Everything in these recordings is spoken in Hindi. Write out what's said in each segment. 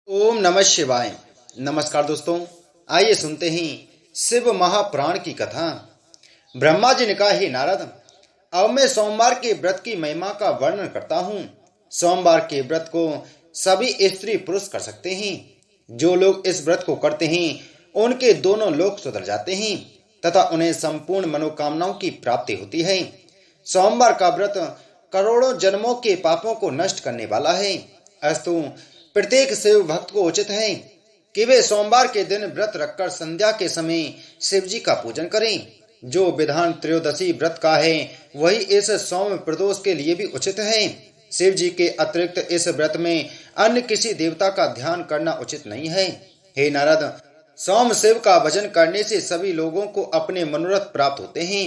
ओम नमः शिवाय। नमस्कार दोस्तों, आइए सुनते हैं शिव महापुराण की कथा। ब्रह्मा जी ने कहा, हे नारद, अब मैं सोमवार के व्रत की महिमा का वर्णन करता हूँ। सोमवार के व्रत को सभी स्त्री पुरुष कर सकते हैं। जो लोग इस व्रत को करते हैं उनके दोनों लोक सुधर जाते हैं तथा उन्हें संपूर्ण मनोकामनाओं की प्राप्ति होती है। सोमवार का व्रत करोड़ों जन्मों के पापों को नष्ट करने वाला है। अस्तु प्रत्येक शिव भक्त को उचित है कि वे सोमवार के दिन व्रत रखकर संध्या के समय शिव जी का पूजन करें। जो विधान त्रयोदशी व्रत का है वही इस सोम प्रदोष के लिए भी उचित है। शिव जी के अतिरिक्त इस व्रत में अन्य किसी देवता का ध्यान करना उचित नहीं है। हे नारद, सोम शिव का भजन करने से सभी लोगों को अपने मनोरथ प्राप्त होते हैं।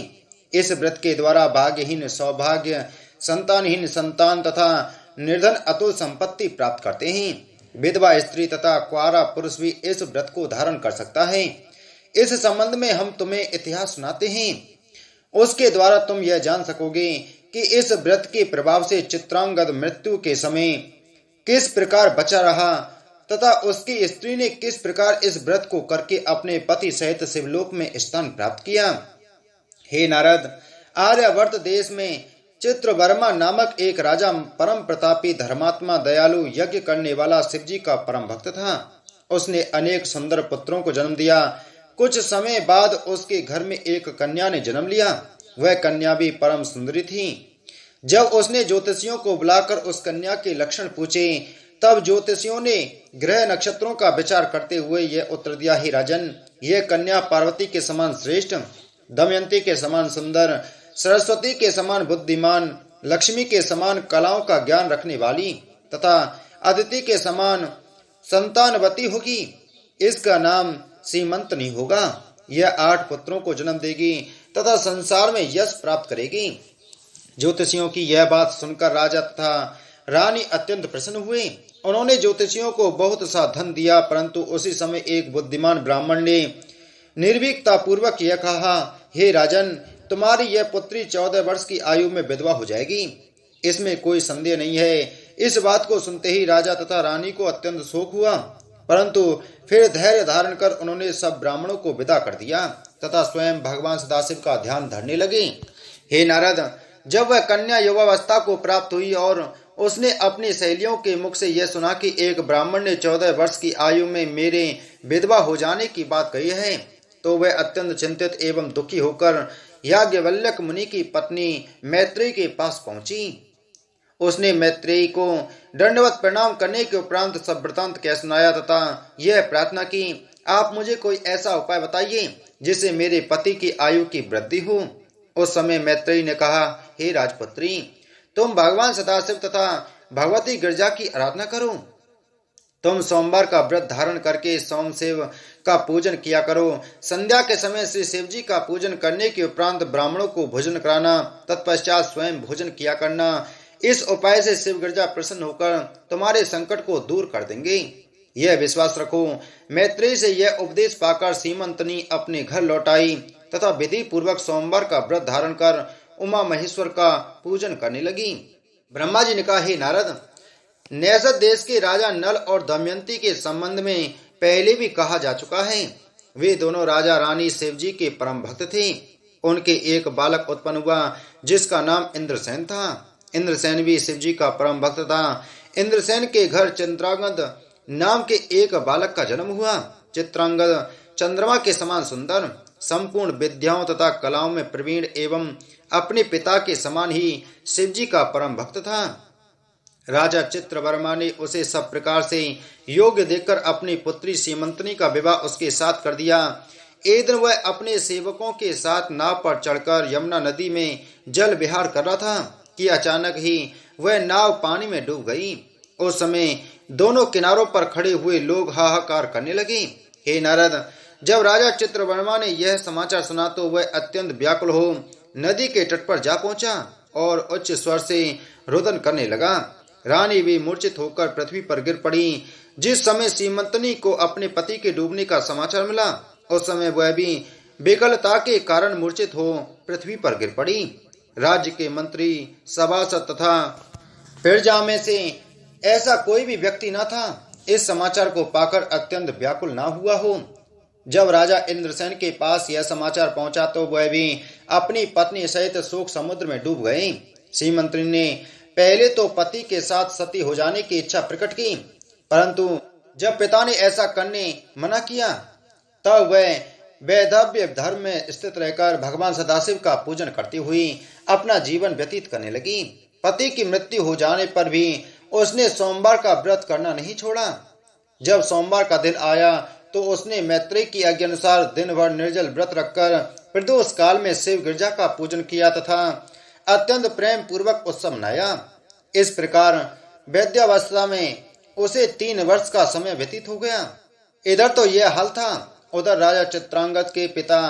इस व्रत के द्वारा भाग्यहीन सौभाग्य, संतानहीन संतान तथा निर्धन अतुल संपत्ति प्राप्त करते हैं। विधवा स्त्री तथा कुंवारा पुरुष भी इस व्रत को धारण कर सकता है। इस संबंध में हम तुम्हें इतिहास सुनाते हैं। उसके द्वारा तुम यह जान सकोगे कि इस व्रत के प्रभाव से चित्रांगद मृत्यु के समय किस प्रकार बचा रहा तथा उसकी स्त्री ने किस प्रकार इस व्रत को करके अपने पति सहित शिवलोक में स्थान प्राप्त किया। हे नारद, आर्यावर्त देश में चित्रवर्मा नामक एक राजा परम प्रतापी धर्मात्मा दयालु यज्ञ करने वाला शिवजी का परम भक्त था। उसने अनेक सुंदर पुत्रों को जन्म दिया। कुछ समय बाद उसके घर में एक कन्या ने जन्म लिया। वह कन्या भी परम सुंदरी थी। जब उसने ज्योतिषियों को बुलाकर उस कन्या के लक्षण पूछे तब ज्योतिषियों ने ग्रह नक्षत्रों का विचार करते हुए यह उत्तर दिया, हे राजन, यह कन्या पार्वती के समान श्रेष्ठ, दमयंती के समान सुंदर, सरस्वती के समान बुद्धिमान, लक्ष्मी के समान कलाओं का ज्ञान रखने वाली तथा अदिति के समान संतानवती होगी। इसका नाम सीमंतनी होगा। यह 8 पुत्रों को जन्म देगी तथा संसार में यश प्राप्त करेगी। ज्योतिषियों की यह बात सुनकर राजा तथा रानी अत्यंत प्रसन्न हुए। उन्होंने ज्योतिषियों को बहुत सा धन दिया, परंतु उसी समय एक बुद्धिमान ब्राह्मण ने निर्भीकता पूर्वक यह कहा, हे राजन, तुम्हारी यह पुत्री 14 वर्ष की आयु में विधवा हो जाएगी। इसमें कोई संदेह नहीं है। इस बात को सुनते ही राजा तथा रानी को अत्यंत शोक हुआ, परंतु फिर धैर्य धारण कर उन्होंने सब ब्राह्मणों को विदा कर दिया तथा स्वयं भगवान सदाशिव का ध्यान धरने लगे। हे नारद, जब वह कन्या युवावस्था को प्राप्त हुई और उसने अपनी सहेलियों के मुख से यह सुना कि एक ब्राह्मण ने 14 वर्ष की आयु में मेरे विधवा हो जाने की बात कही है, तो वह अत्यंत चिंतित एवं दुखी होकर याज्ञवल्क्य मुनि की पत्नी मैत्रेयी के पास पहुंची। उसने मैत्रेयी को दंडवत प्रणाम करने के उपरांत सब वृतांत कह सुनाया तथा यह प्रार्थना की, आप मुझे कोई ऐसा उपाय बताइए जिससे मेरे पति की आयु की वृद्धि हो। उस समय मैत्रेयी ने कहा, हे राजपुत्री, तुम भगवान सदाशिव तथा भगवती गिरिजा की आराधना करो। तुम सोमवार का व्रत धारण करके सोम शिव का पूजन किया करो। संध्या के समय श्री शिव जी का पूजन करने के उपरांत ब्राह्मणों को भोजन कराना, तत्पश्चात स्वयं भोजन किया करना। इस उपाय से शिव गिरिजा प्रसन्न होकर तुम्हारे संकट को दूर कर देंगे। यह विश्वास रखो। मैत्रेयी से यह उपदेश पाकर सीमंतनी अपने घर लौट आई तथा विधि पूर्वक सोमवार का व्रत धारण कर उमा महेश्वर का पूजन करने लगी। ब्रह्मा जी ने कहा, हे नारद, नैषद देश के राजा नल और दमयंती के संबंध में पहले भी कहा जा चुका है। वे दोनों राजा रानी शिवजी के परम भक्त थे। उनके एक बालक उत्पन्न हुआ जिसका नाम इंद्रसेन था। इंद्रसेन भी शिवजी का परम भक्त था। इंद्रसेन के घर चित्रांगद नाम के एक बालक का जन्म हुआ। चित्रांगद चंद्रमा के समान सुंदर, संपूर्ण विद्याओं तथा कलाओं में प्रवीण एवं अपने पिता के समान ही शिवजी का परम भक्त था। राजा चित्रवर्मा ने उसे सब प्रकार से योग्य देखकर अपनी पुत्री सीमंतनी का विवाह उसके साथ कर दिया। एक दिन वह अपने सेवकों के साथ नाव पर चढ़कर यमुना नदी में जल विहार कर रहा था कि अचानक ही वह नाव पानी में डूब गई। उस समय दोनों किनारों पर खड़े हुए लोग हाहाकार करने लगे। हे नारद, जब राजा चित्रवर्मा ने यह समाचार सुना तो वह अत्यंत व्याकुल हो नदी के तट पर जा पहुंचा और उच्च स्वर से रुदन करने लगा। रानी भी मूर्छित होकर पृथ्वी पर गिर पड़ी। जिस समय सीमंतनी को अपने पति के डूबने का समाचार मिला उस समय वह भी विकलता के कारण मूर्छित हो पृथ्वी पर गिर पड़ी। राज्य के मंत्री, सभासद तथा प्रजा में से ऐसा कोई भी व्यक्ति न था इस समाचार को पाकर अत्यंत व्याकुल ना हुआ हो। जब राजा इंद्रसेन के पास यह समाचार पहुंचा तो वह भी अपनी पत्नी सहित शोक समुद्र में डूब गए। श्रीमंत्री ने पहले तो पति के साथ सती हो जाने की इच्छा प्रकट की, परंतु जब पिता ने ऐसा करने मना किया तब वह वैधव्य धर्म में स्थित रहकर भगवान सदाशिव का पूजन करती हुई अपना जीवन व्यतीत करने लगी। पति की मृत्यु हो जाने पर भी उसने सोमवार का व्रत करना नहीं छोड़ा। जब सोमवार का दिन आया तो उसने मैत्रेय की आज्ञा अनुसार दिन भर निर्जल व्रत रखकर प्रदोष काल में शिव गिरजा का पूजन किया तथा अत्यंत प्रेम पूर्वक उत्सव मनाया। इस प्रकार वैद्यावस्था में उसे 3 वर्ष का समय व्यतीत हो गया। इधर तो यह हाल था, उधर राजा चित्रांगद के पिता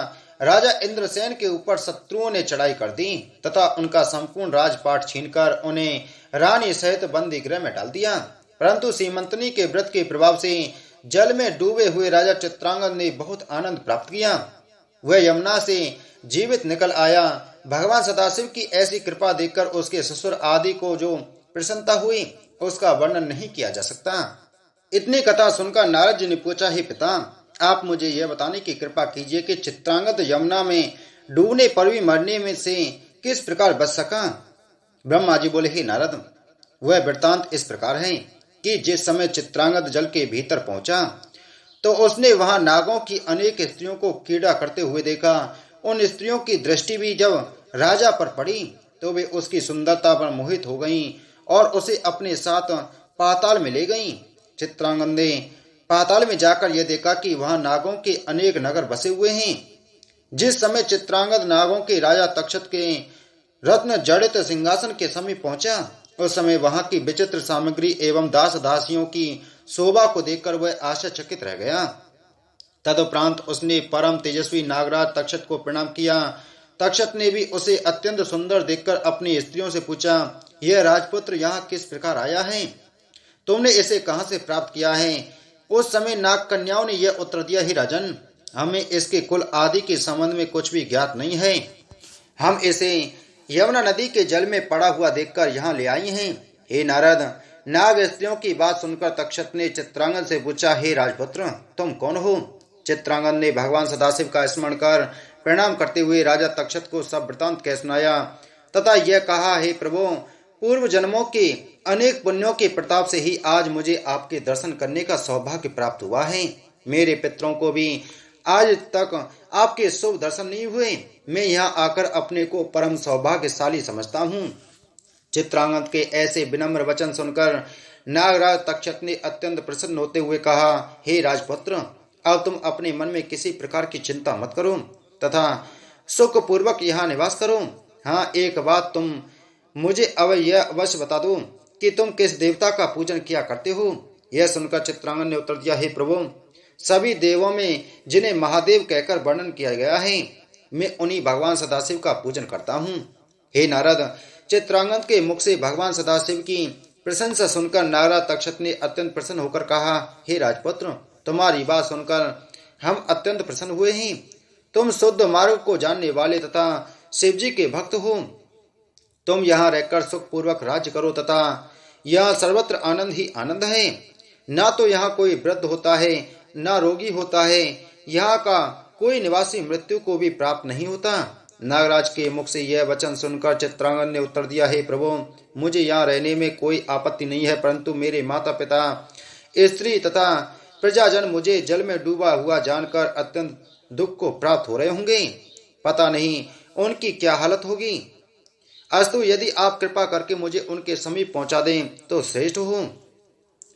राजा इंद्रसेन के ऊपर शत्रुओं ने चढ़ाई कर दी तथा उनका संपूर्ण राजपाट छीनकर उन्हें रानी सहित बंदी गृह में डाल दिया। परंतु सीमंतनी के व्रत के प्रभाव से जल में डूबे हुए राजा चित्रांगद ने बहुत आनंद प्राप्त किया। वह यमुना से जीवित निकल आया। भगवान सदाशिव की ऐसी कृपा देखकर उसके ससुर आदि को जो प्रसन्नता हुई उसका वर्णन नहीं किया जा सकता। इतनी कथा सुनकर नारद जी ने पूछा, हे पिता, आप मुझे यह बताने की कृपा कीजिए कि चित्रांगद यमुना में डूबने पर भी मरने में से किस प्रकार बच सका। ब्रह्मा जी बोले, हे नारद, वह वृत्तांत इस प्रकार है कि जिस समय चित्रांगद जल के भीतर पहुंचा तो उसने वहां नागों की अनेक स्त्रियों को क्रीड़ा करते हुए देखा। उन स्त्रियों की दृष्टि भी जब राजा पर पड़ी तो वे उसकी सुंदरता पर मोहित हो गईं और उसे अपने साथ पाताल में ले गईं। चित्रांगद ने पाताल में जाकर यह देखा कि वहां नागों के अनेक नगर बसे हुए हैं। जिस समय चित्रांगद नागों के राजा तक्षक के रत्न जड़ित सिंहासन के समीप पहुंचा उस समय वहां की विचित्र सामग्री एवं दास दासियों की शोभा को देखकर वह आश्चर्यचकित रह गया। तदुपरांत उसने परम तेजस्वी नागराज तक्षक को प्रणाम किया। तक्षक ने भी उसे अत्यंत सुंदर देखकर अपनी स्त्रियों से पूछा, यह राजपुत्र यहाँ किस प्रकार आया है? तुमने इसे कहां से प्राप्त किया है? उस समय नाग कन्याओं ने यह उत्तर दिया, ही राजन, हमें इसके कुल आदि के संबंध में कुछ भी ज्ञात नहीं है। हम इसे यमुना नदी के जल में पड़ा हुआ देखकर यहाँ ले आई हैं। हे नारद, नाग स्त्रियों की बात सुनकर तक्षक ने चित्रांगद से पूछा, हे राजपुत्र, तुम कौन हो? चित्रांगद ने भगवान सदाशिव का स्मरण कर प्रणाम करते हुए राजा तक्षक को सब वृतांत कह सुनाया तथा यह कहा, हे प्रभु, पूर्व जन्मों के अनेक पुण्यों के प्रताप से ही आज मुझे आपके दर्शन करने का सौभाग्य प्राप्त हुआ है। मेरे पितरों को भी आज तक आपके शुभ दर्शन नहीं हुए। मैं यहाँ आकर अपने को परम सौभाग्यशाली समझता हूँ। चित्रांगद के ऐसे विनम्र वचन सुनकर नागराज तक्षक ने अत्यंत प्रसन्न होते हुए कहा, हे राजपुत्र, अब तुम अपने मन में किसी प्रकार की चिंता मत करो तथा सुखपूर्वक यहाँ निवास करो। हाँ, एक बात तुम मुझे अवश्य बता दो कि तुम किस देवता का पूजन किया करते हो। यह सुनकर चित्रांगद ने उत्तर दिया, हे प्रभु, सभी देवों में जिन्हें महादेव कहकर वर्णन किया गया है, मैं उन्हीं भगवान सदाशिव का पूजन करता हूँ। हे नारद, चित्रांगद के मुख से भगवान सदाशिव की प्रशंसा सुनकर नारद तक्षक ने अत्यंत प्रसन्न होकर कहा, हे राजपुत्र, तुम्हारी बात सुनकर हम अत्यंत प्रसन्न हुए हैं। तुम शुद्ध मार्ग को जानने वाले तथा शिवजी के भक्त हो। तुम यहाँ रहकर सुखपूर्वक राज्य करो तथा यह सर्वत्र आनंद ही आनंद है। ना तो यहाँ कोई वृद्ध होता है, ना रोगी होता है। यहाँ का कोई निवासी मृत्यु को भी प्राप्त नहीं होता। नागराज के मुख से यह वचन सुनकर चित्रांगद ने उत्तर दिया, हे प्रभु, मुझे यहाँ रहने में कोई आपत्ति नहीं है, परंतु मेरे माता पिता, स्त्री तथा प्रजाजन मुझे जल में डूबा हुआ जानकर अत्यंत दुख को प्राप्त हो रहे होंगे। पता नहीं उनकी क्या हालत होगी। अस्तु, यदि आप कृपा करके मुझे उनके समीप पहुंचा दें तो श्रेष्ठ हो।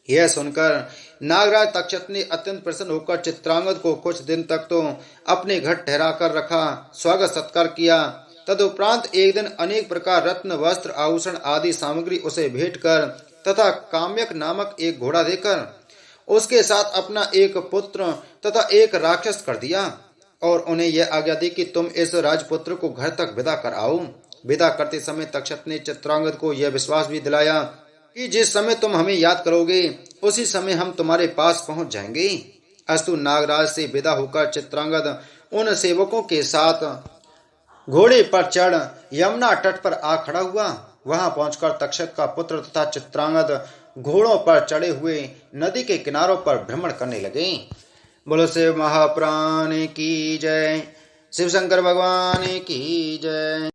यह सुनकर नागराज तक्षक ने अत्यंत प्रसन्न होकर चित्रांगद को कुछ दिन तक तो अपने घर ठहरा कर रखा, स्वागत सत्कार किया। तदुपरांत एक दिन अनेक प्रकार रत्न, वस्त्र, आभूषण आदि सामग्री उसे भेंट कर तथा काम्यक नामक एक घोड़ा देकर उसके साथ अपना एक पुत्र तथा एक राक्षस कर दिया और उन्हें यह आज्ञा दी कि तुम इस राजपुत्र को घर तक विदा कर आओ। विदा करते समय तक्षक ने चित्रांगद को यह विश्वास भी दिलाया कि जिस समय तुम हमें याद करोगे उसी समय हम तुम्हारे पास पहुंच जाएंगे। अस्तु, नागराज से विदा होकर चित्रांगद उन सेवकों के साथ घोड़े पर चढ़ यमुना तट पर आ खड़ा हुआ। वहां पहुंचकर तक्षक का पुत्र तथा चित्रांगद घोड़ों पर चढ़े हुए नदी के किनारों पर भ्रमण करने लगे। बोलो शिव महाप्राण की जय, शिव शंकर भगवान की जय।